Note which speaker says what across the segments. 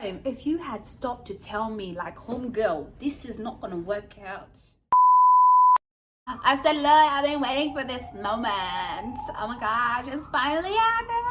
Speaker 1: If you had stopped to tell me, like, homegirl, this is not gonna work out. I said, look, I've been waiting for this moment. Oh my gosh, it's finally happened.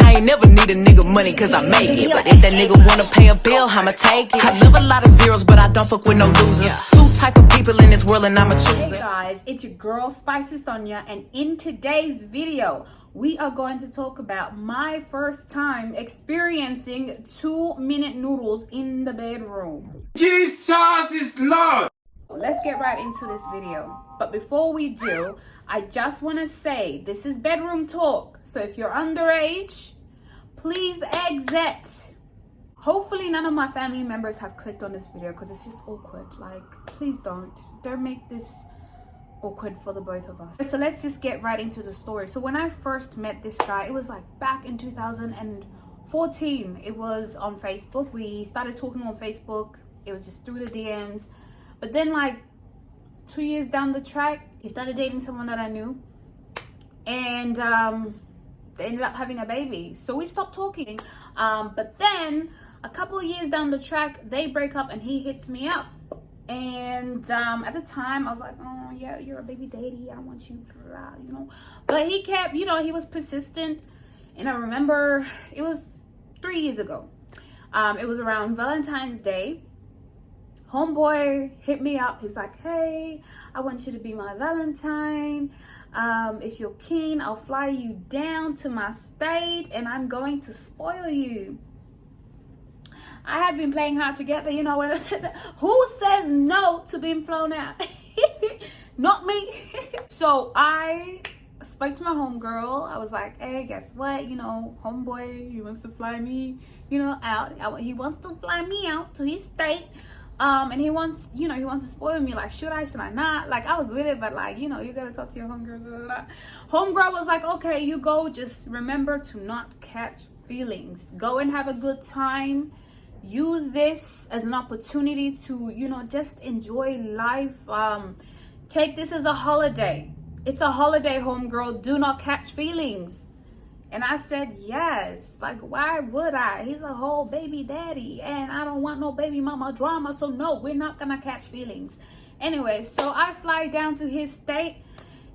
Speaker 2: I ain't never need a nigga money cause I make it. But if that nigga wanna pay a bill, I'ma take it. I live a lot of zeros, but I don't fuck with no losers. Two type of people in this world and I'm a chooser.
Speaker 1: Hey guys, it's your girl Spicy Sonia, and in today's video, we are going to talk about my first time experiencing 2-minute noodles in the bedroom.
Speaker 3: Jesus is Lord!
Speaker 1: Let's get right into this video. But before we do, I just want to say this is bedroom talk. So if you're underage, please exit. Hopefully none of my family members have clicked on this video because it's just awkward. Like, please don't make this awkward for the both of us. So let's just get right into the story. So when I first met this guy, it was like back in 2014. It was on Facebook. We started talking on Facebook. It was just through the DMs. But then like 2 years down the track, he started dating someone that I knew, and they ended up having a baby. So we stopped talking. But then a couple of years down the track, they break up and he hits me up. And at the time I was like, oh yeah, you're a baby daddy, I want you, you know. But he kept, you know, he was persistent. And I remember it was 3 years ago. It was around Valentine's Day. Homeboy hit me up. He's like, hey, I want you to be my Valentine. If you're keen, I'll fly you down to my state and I'm going to spoil you. I had been playing hard to get, but you know when I said that, who says no to being flown out? Not me. So I spoke to my homegirl. I was like, hey, guess what? You know, homeboy, he wants to fly me, you know, out. He wants to fly me out to his state. And he wants, you know, he wants to spoil me. Like, should I not? Like, I was with it, but like, you know, you gotta talk to your homegirl. Blah, blah, blah. Homegirl was like, okay, you go. Just remember to not catch feelings. Go and have a good time. Use this as an opportunity to, you know, just enjoy life. Take this as a holiday. It's a holiday, homegirl. Do not catch feelings. And I said, yes. Like, why would I? He's a whole baby daddy and I don't want no baby mama drama. So no, we're not gonna catch feelings. Anyway, so I fly down to his state,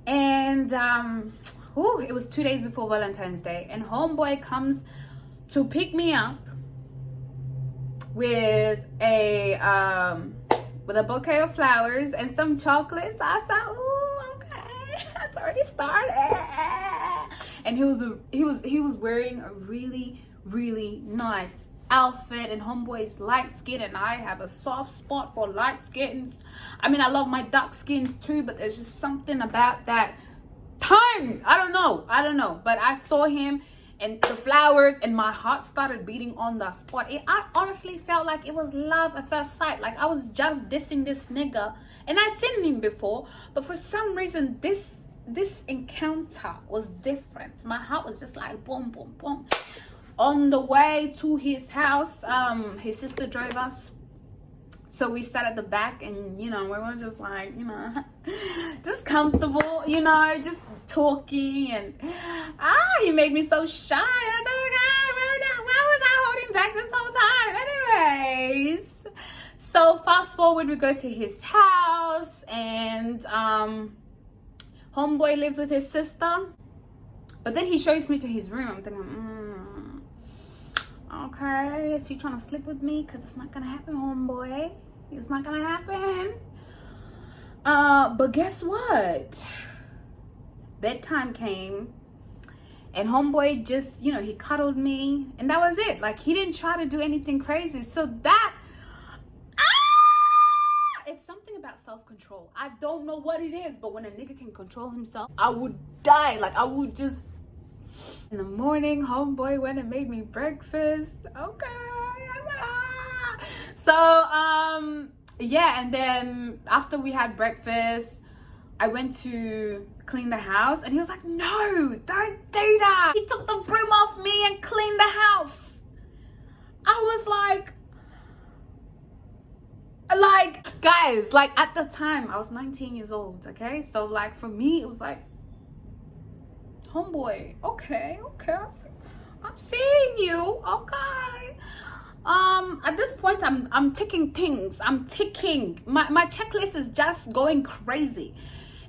Speaker 1: and it was 2 days before Valentine's Day, and homeboy comes to pick me up with a bouquet of flowers and some chocolates. I said, ooh, okay, that's already started. And he was wearing a really, really nice outfit, and homeboy's light skin and I have a soft spot for light skins. I mean, I love my dark skins too, but there's just something about that time. I don't know, but I saw him and the flowers and my heart started beating on the spot. I honestly felt like it was love at first sight. Like, I was just dissing this nigga and I'd seen him before, but for some reason this encounter was different. My heart was just like boom, boom, boom. On the way to his house, his sister drove us. So we sat at the back and, you know, we were just like, you know, just comfortable, you know, just talking. And he made me so shy. I thought, God, why was I holding back this whole time? Anyways, so fast forward, we go to his house, and homeboy lives with his sister. But then he shows me to his room. I'm thinking, okay, is he trying to sleep with me? Because it's not going to happen, homeboy. It's not going to happen. But guess what? Bedtime came. And homeboy just, you know, he cuddled me. And that was it. Like, he didn't try to do anything crazy. So that... it's something about self-control. I don't know what it is, but when a nigga can control himself, I would die. Like, I would just... In the morning, homeboy went and made me breakfast. Okay. So, yeah, and then after we had breakfast, I went to clean the house, and he was like, no, don't do that. He took the broom off me and cleaned the house. I was like, guys, like, at the time I was 19 years old, okay? So like, for me it was like, homeboy, okay, I'm seeing you, okay. At this point, I'm ticking things. I'm ticking. My checklist is just going crazy.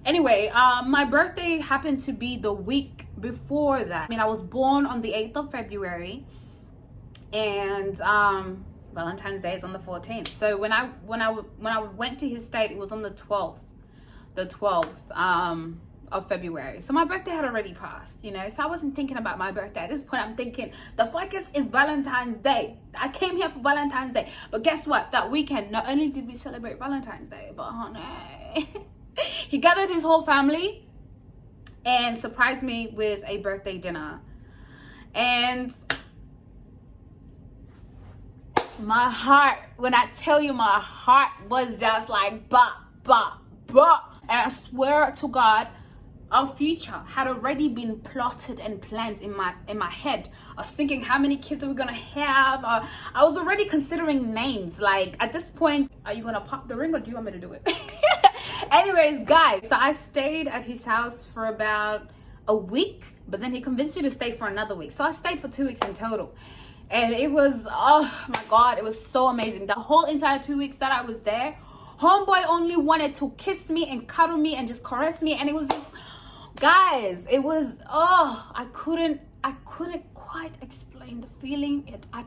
Speaker 1: Anyway, my birthday happened to be the week before that. I mean, I was born on the 8th of February, and Valentine's Day is on the 14th. So when I went to his state, it was on the 12th of February. So my birthday had already passed, you know. So I wasn't thinking about my birthday. At this point, I'm thinking the focus is Valentine's Day. I came here for Valentine's Day. But guess what? That weekend, not only did we celebrate Valentine's Day, but honey, he gathered his whole family and surprised me with a birthday dinner. And my heart, when I tell you, my heart was just like bah. And I swear to God, our future had already been plotted and planned in my head. I was thinking, how many kids are we gonna have? I was already considering names. Like, at this point, are you gonna pop the ring or do you want me to do it? Anyways, guys, so I stayed at his house for about a week, but then he convinced me to stay for another week. So I stayed for 2 weeks in total. And it was, oh my God, it was so amazing. The whole entire 2 weeks that I was there, homeboy only wanted to kiss me and cuddle me and just caress me. And it was just, guys, it was, oh, I couldn't quite explain the feeling. I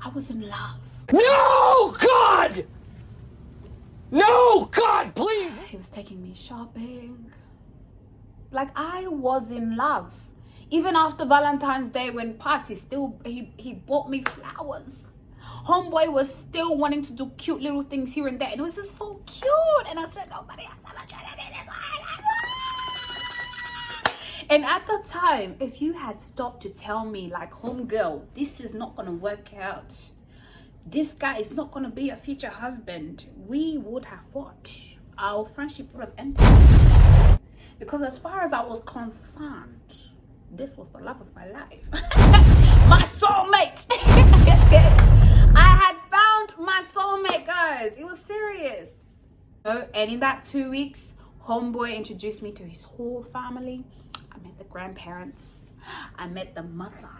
Speaker 1: was in love.
Speaker 4: No, God! No, God, please!
Speaker 1: He was taking me shopping. Like, I was in love. Even after Valentine's Day went past, he bought me flowers. Homeboy was still wanting to do cute little things here and there. And it was just so cute. And I said, nobody has ever treated me this way. And at the time, if you had stopped to tell me, like, homegirl, this is not going to work out. This guy is not going to be a future husband. We would have fought. Our friendship would have ended. Because as far as I was concerned, this was the love of my life. My soulmate. I had found my soulmate, guys. It was serious. And in that 2 weeks, homeboy introduced me to his whole family. I met the grandparents. I met the mother.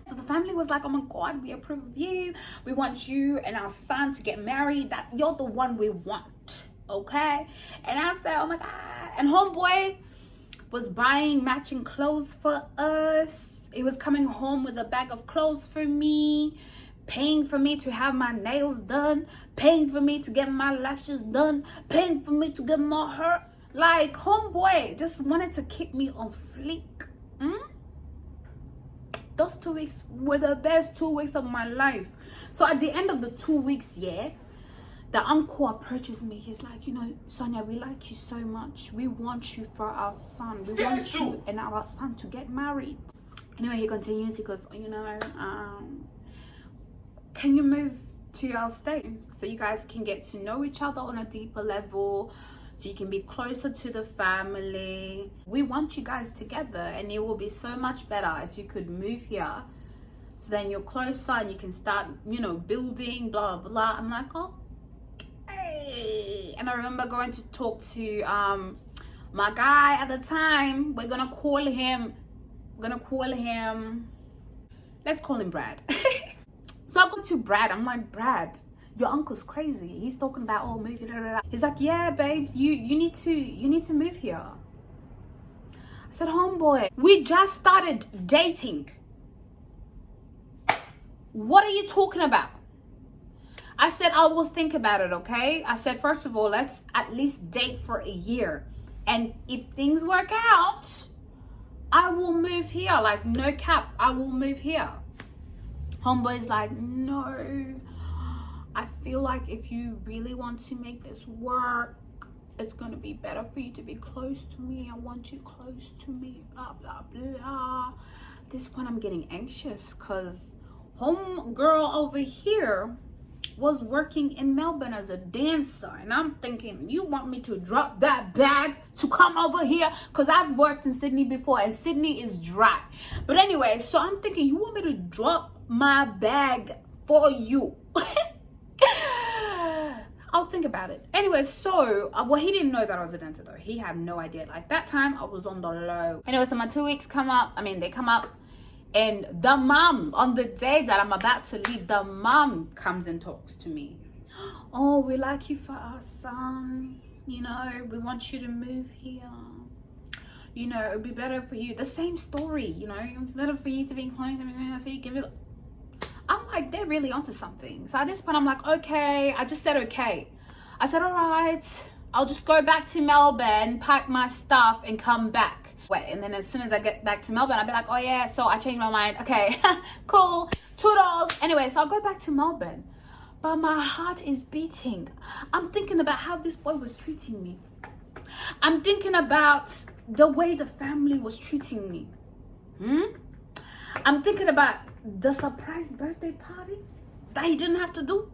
Speaker 1: So the family was like, oh my God, we approve of you. We want you and our son to get married. That you're the one we want. Okay? And I said, oh my God. And homeboy was buying matching clothes for us. He was coming home with a bag of clothes for me, paying for me to have my nails done, paying for me to get my lashes done, paying for me to get my hair. Like, homeboy just wanted to keep me on fleek. Those 2 weeks were the best 2 weeks of my life. So at the end of the 2 weeks, the uncle approaches me. He's like, you know, Sonia, we like you so much. We want you for our son. We want you and our son to get married. Anyway, he continues. He goes, you know, can you move to our state so you guys can get to know each other on a deeper level, so you can be closer to the family. We want you guys together, and it will be so much better if you could move here. So then you're closer and you can start, you know, building, blah, blah, blah. I'm like, oh. And I remember going to talk to my guy at the time. We're gonna call him, let's call him Brad. So I go to Brad. I'm like, Brad, your uncle's crazy. He's talking about, oh, move it. He's like, yeah, babes, you need to move here. I said, homeboy, we just started dating. What are you talking about? I said, I will think about it, okay? I said, first of all, let's at least date for a year. And if things work out, I will move here. Like, no cap, I will move here. Homeboy's like, no. I feel like if you really want to make this work, it's going to be better for you to be close to me. I want you close to me, blah, blah, blah. At this point, I'm getting anxious because homegirl over here was working in Melbourne as a dancer, and I'm thinking, you want me to drop that bag to come over here? Because I've worked in Sydney before, and Sydney is dry. But anyway, so I'm thinking, you want me to drop my bag for you? I'll think about it. Anyway, so, well, he didn't know that I was a dancer though. He had no idea. Like that time I was on the low. Anyway, so my 2 weeks come up. They come up, and the mom, on the day that I'm about to leave, the mom comes and talks to me. Oh, we like you for our son. You know, we want you to move here. You know, it would be better for you. The same story, you know, it's better for you to be close. So you give it. I'm like, they're really onto something. So at this point, I'm like, okay. I just said okay. I said, all right, I'll just go back to Melbourne, pack my stuff, and come back. Wait, and then as soon as I get back to Melbourne, I'll be like, oh yeah, so I changed my mind. Okay, cool, $2. Anyway, so I'll go back to Melbourne. But my heart is beating. I'm thinking about how this boy was treating me. I'm thinking about the way the family was treating me. I'm thinking about the surprise birthday party that he didn't have to do.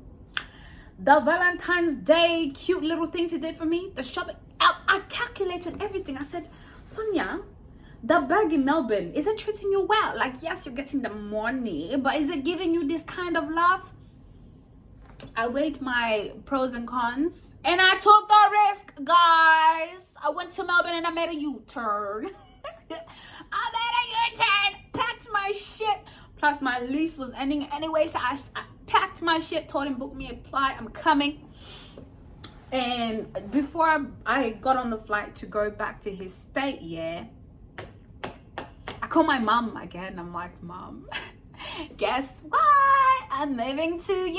Speaker 1: The Valentine's Day cute little things he did for me. The shopping. I calculated everything. I said, Sonia, the bag in Melbourne, is it treating you well? Like, yes, you're getting the money, but is it giving you this kind of love? I weighed my pros and cons, and I took the risk, guys. I went to Melbourne and I made a U-turn. Packed my shit. Plus, my lease was ending anyway, so I packed my shit, told him book me a flight. I'm coming. And before I got on the flight to go back to his state, I called my mom again. I'm like, Mom, guess what? I'm moving to,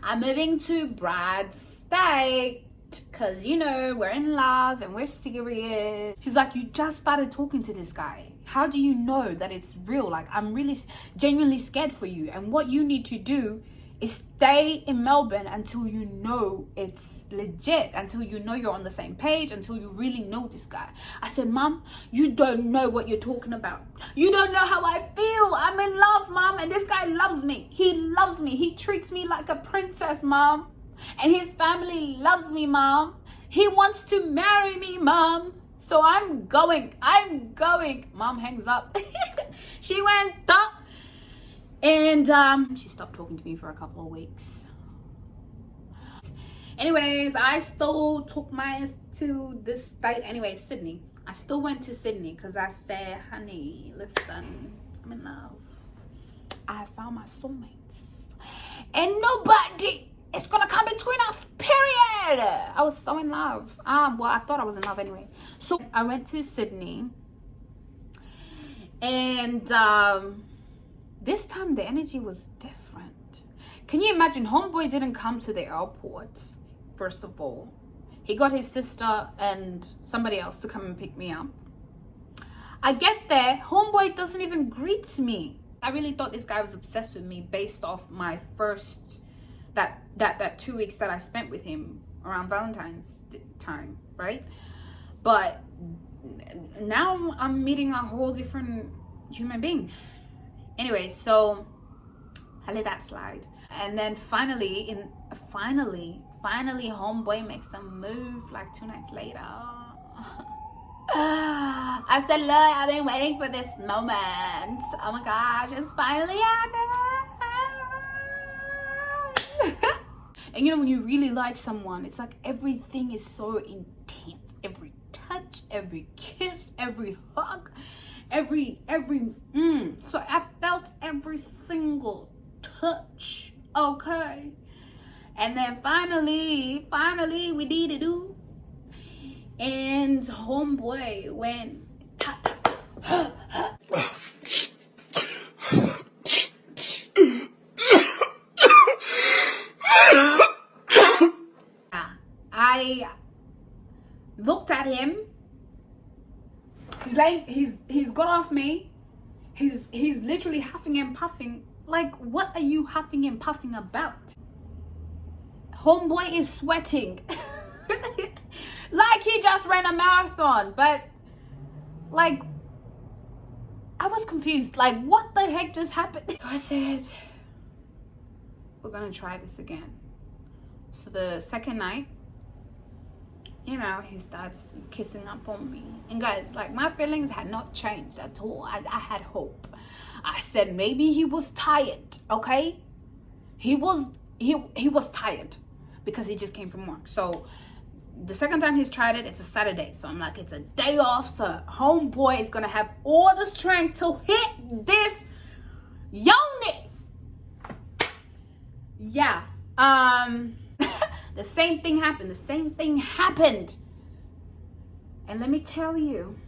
Speaker 1: I'm moving to Brad's state. Because, we're in love and we're serious. She's like, you just started talking to this guy. How do you know that it's real? Like, I'm really genuinely scared for you. And what you need to do is stay in Melbourne until you know it's legit, until you know you're on the same page, until you really know this guy. I said, Mom, you don't know what you're talking about. You don't know how I feel. I'm in love, Mom, and this guy loves me. He loves me. He treats me like a princess, Mom. And his family loves me, Mom. He wants to marry me, Mom. So I'm going. Mom hangs up. She went up. And she stopped talking to me for a couple of weeks. Anyways, I still took mine to this state. Anyway, Sydney. I still went to Sydney because I said, honey, listen, I'm in love. I found my soulmates. And nobody is going to come between us, period. I was so in love. Well, I thought I was in love anyway. So I went to Sydney. And this time the energy was different. Can you imagine? Homeboy didn't come to the airport, first of all. He got his sister and somebody else to come and pick me up. I get there, homeboy doesn't even greet me. I really thought this guy was obsessed with me based off my first, that 2 weeks that I spent with him around Valentine's time, right? But now I'm meeting a whole different human being. Anyway, so I let that slide. And then finally, homeboy makes a move like 2 nights later. I said, look, I've been waiting for this moment. Oh my gosh, it's finally happened. And when you really like someone, it's like everything is so intense. Every touch, every kiss, every hug, so I felt every single touch. Okay. And then finally we did it do. And homeboy went I looked at him. He's like, he's got off me. He's literally huffing and puffing. Like, what are you huffing and puffing about? Homeboy is sweating. Like he just ran a marathon. But like, I was confused. Like, what the heck just happened? So I said, we're gonna try this again. So the second night, he starts kissing up on me. And guys, like, my feelings had not changed at all. I had hope. I said maybe he was tired, okay? He was tired. because he just came from work. So the second time he's tried it, it's a Saturday. So I'm like, it's a day off. So homeboy is gonna have all the strength to hit this yoni. Yeah. The same thing happened. And let me tell you,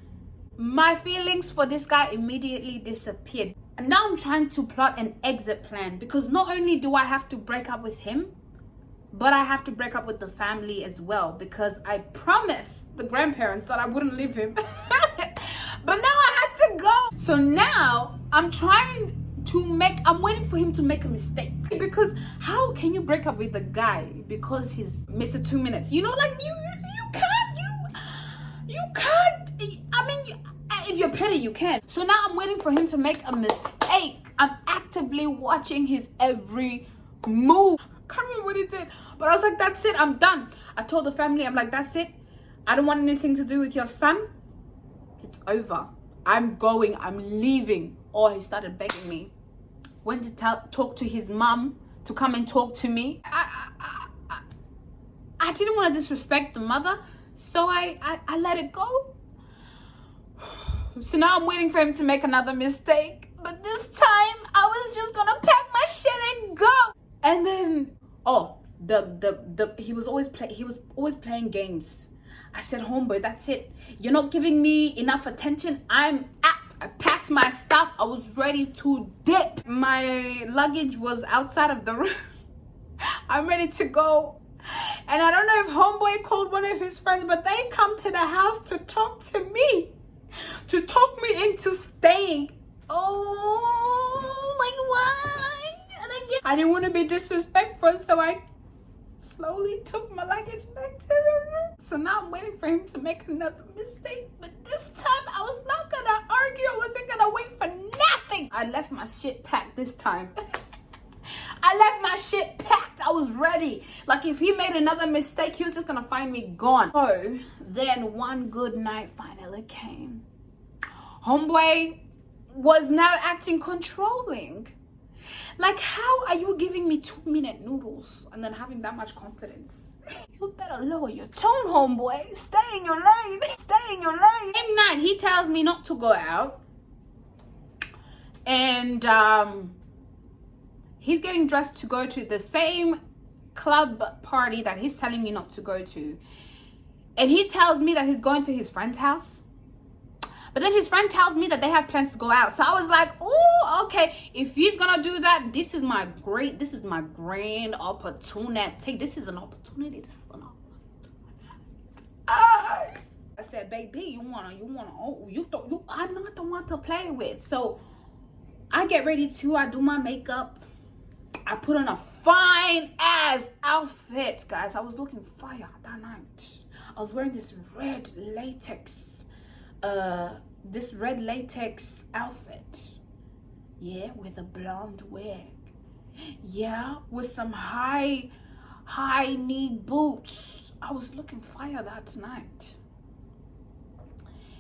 Speaker 1: my feelings for this guy immediately disappeared. And now I'm trying to plot an exit plan, because not only do I have to break up with him, but I have to break up with the family as well, because I promised the grandparents that I wouldn't leave him. But now I had to go. So now I'm waiting for him to make a mistake. Because how can you break up with a guy because he's Mr. 2 minutes? You know, like you can't. I mean, if you're petty, you can. So now I'm waiting for him to make a mistake. I'm actively watching his every move. I can't remember what he did, but I was like, that's it, I'm done. I told the family, I'm like, that's it. I don't want anything to do with your son. It's over. I'm going. I'm leaving. Or he started begging me. Went to talk to his mom to come and talk to me. I didn't want to disrespect the mother, so I let it go. So now I'm waiting for him to make another mistake. But this time I was just gonna pack my shit and go. And then he was always playing games. I said, homeboy, that's it. You're not giving me enough attention. I packed my stuff. I was ready to dip. My luggage was outside of the room. I'm ready to go. And I don't know if homeboy called one of his friends, but they come to the house to talk to me. To talk me into staying. Oh, like what? And I didn't want to be disrespectful, so I slowly took my luggage back to the room. So now I'm waiting for him to make another mistake. But this time I was not gonna argue. I wasn't gonna wait for nothing. I left my shit packed this time. I left my shit packed. I was ready. Like if he made another mistake, he was just gonna find me gone. So then one good night finally came. Homeboy was now acting controlling. Like, how are you giving me 2-minute noodles and then having that much confidence? You better lower your tone, homeboy. Stay in your lane. Stay in your lane. Same night, he tells me not to go out. And he's getting dressed to go to the same club party that he's telling me not to go to. And he tells me that he's going to his friend's house. But then his friend tells me that they have plans to go out. So I was like, oh, okay. If he's gonna do that, this is my grand opportunity. This is an opportunity. I said, baby, I'm not the one to play with. So I get ready too. I do my makeup. I put on a fine ass outfit, guys. I was looking fire that night. I was wearing this red latex outfit, yeah, with a blonde wig, yeah, with some high knee boots. I was looking fire that night.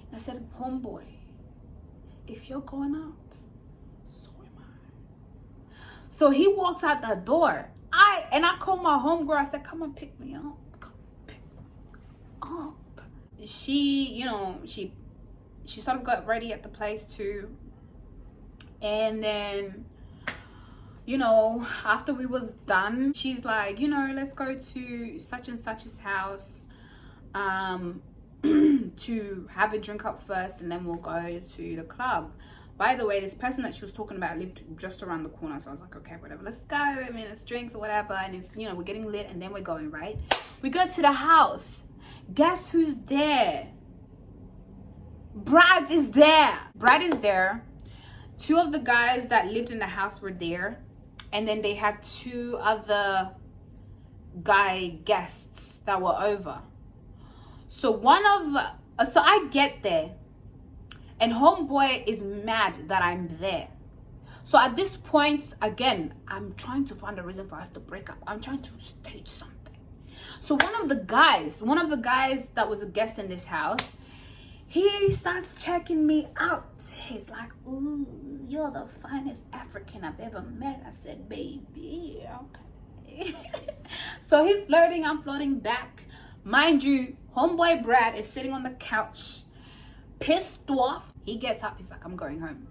Speaker 1: And I said, homeboy, if you're going out, so am I. So he walks out the door. I called my homegirl. I said, come and pick me up. Come pick me up. She sort of got ready at the place too. And then, after we was done, she's like, let's go to such and such's house to have a drink up first, and then we'll go to the club. By the way, this person that she was talking about lived just around the corner. So I was like, okay, whatever, let's go. I mean, it's drinks or whatever. And it's, we're getting lit and then we're going, right? We go to the house. Guess who's there? Brad is there. Brad is there. 2 of the guys that lived in the house were there. And then they had 2 other guy guests that were over. So so I get there. And homeboy is mad that I'm there. So at this point, again, I'm trying to find a reason for us to break up. I'm trying to stage something. So one of the guys that was a guest in this house, he starts checking me out. He's like, ooh, you're the finest African I've ever met. I said, baby, okay? So he's flirting, I'm flirting back. Mind you, homeboy Brad is sitting on the couch, pissed off. He gets up, he's like, I'm going home.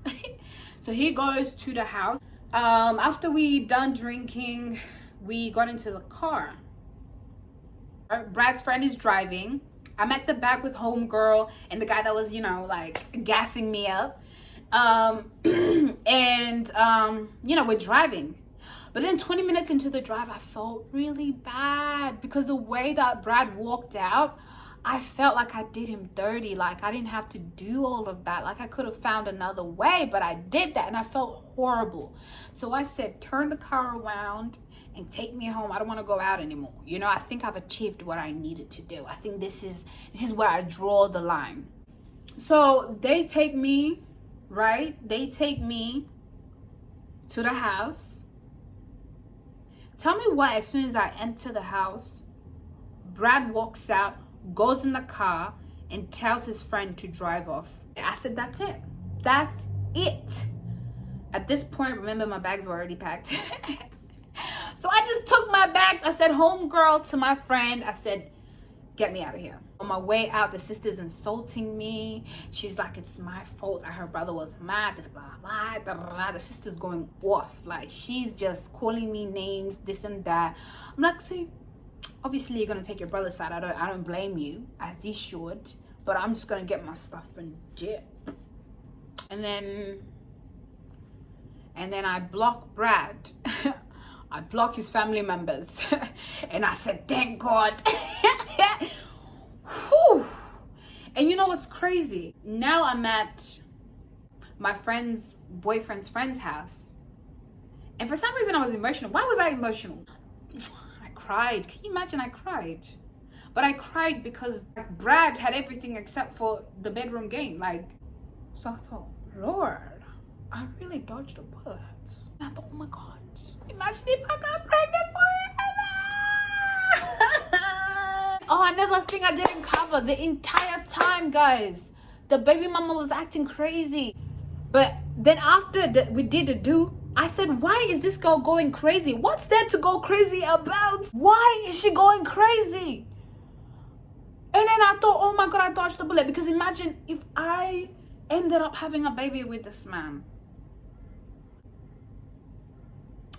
Speaker 1: So he goes to the house. After we done drinking, we got into the car. Brad's friend is driving. I'm at the back with homegirl and the guy that was, you know, like gassing me up. You know, we're driving. But then 20 minutes into the drive, I felt really bad because the way that Brad walked out, I felt like I did him dirty. Like I didn't have to do all of that. Like I could have found another way, but I did that and I felt horrible. So I said, turn the car around and take me home. I don't want to go out anymore. You know, I think I've achieved what I needed to do. I think this is where I draw the line. So they take me, right? They take me to the house. Tell me why as soon as I enter the house, Brad walks out, goes in the car, and tells his friend to drive off. I said, that's it. That's it. At this point, remember, my bags were already packed. So I just took my bags. I said, homegirl, to my friend. I said, get me out of here. On my way out, the sister's insulting me. She's like, it's my fault that her brother was mad, blah, blah, blah, blah. The sister's going off. Like, she's just calling me names, this and that. I'm like, so obviously you're going to take your brother's side. I don't blame you, as you should. But I'm just going to get my stuff and dip. And then I block Brad. I block his family members. And I said, thank God. Whew. And you know what's crazy? Now I'm at my friend's boyfriend's friend's house. And for some reason I was emotional. Why was I emotional? I cried. Can you imagine? I cried. But I cried because Brad had everything except for the bedroom game. Like, so I thought, Lord, I really dodged a bullet. And I thought, oh my God. Imagine if I got pregnant forever. Oh, another thing I didn't cover the entire time, guys. The baby mama was acting crazy. But then after we did the do, I said, why is this girl going crazy? What's there to go crazy about? Why is she going crazy? And then I thought, oh my God, I dodged the bullet. Because imagine if I ended up having a baby with this man.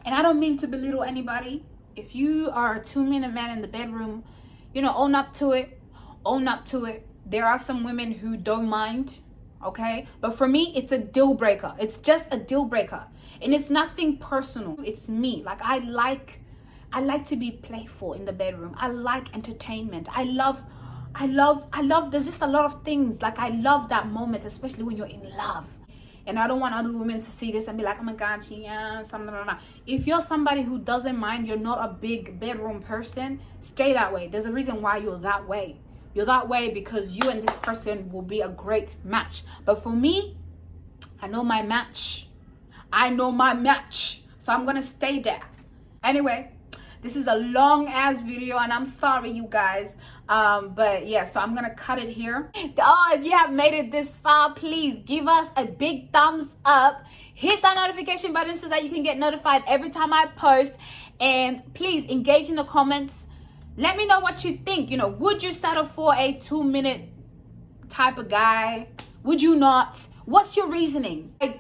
Speaker 1: And I don't mean to belittle anybody. If you are a 2-minute man in the bedroom, you know, own up to it. Own up to it. There are some women who don't mind, okay? But for me, it's a deal breaker. It's just a deal breaker. And it's nothing personal. It's me. Like, I like to be playful in the bedroom. I like entertainment. I love, there's just a lot of things. Like, I love that moment, especially when you're in love. And I don't want other women to see this and be like, oh my God, yeah, something. If you're somebody who doesn't mind, you're not a big bedroom person, stay that way. There's a reason why you're that way. You're that way because you and this person will be a great match. But for me, I know my match. I know my match. So I'm going to stay there. Anyway, this is a long ass video and I'm sorry, you guys. But yeah, so I'm gonna cut it here. Oh, if you have made it this far, please give us a big thumbs up. Hit that notification button so that you can get notified every time I post. And please engage in the comments. Let me know what you think. You know, would you settle for a 2-minute type of guy? Would you not? What's your reasoning? Like,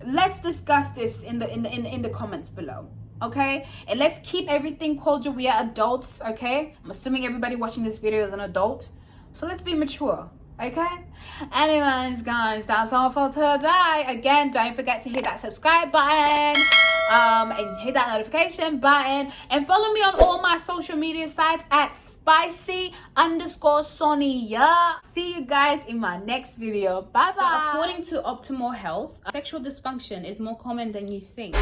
Speaker 1: let's discuss this in the comments below. Okay, and let's keep everything cordial. We are adults, okay? I'm assuming everybody watching this video is an adult, so let's be mature, okay? Anyways, guys, that's all for today. Again, don't forget to hit that subscribe button and hit that notification button, and follow me on all my social media sites at spicy_Sonia. See you guys in my next video. Bye bye. So according to Optimal Health, sexual dysfunction is more common than you think.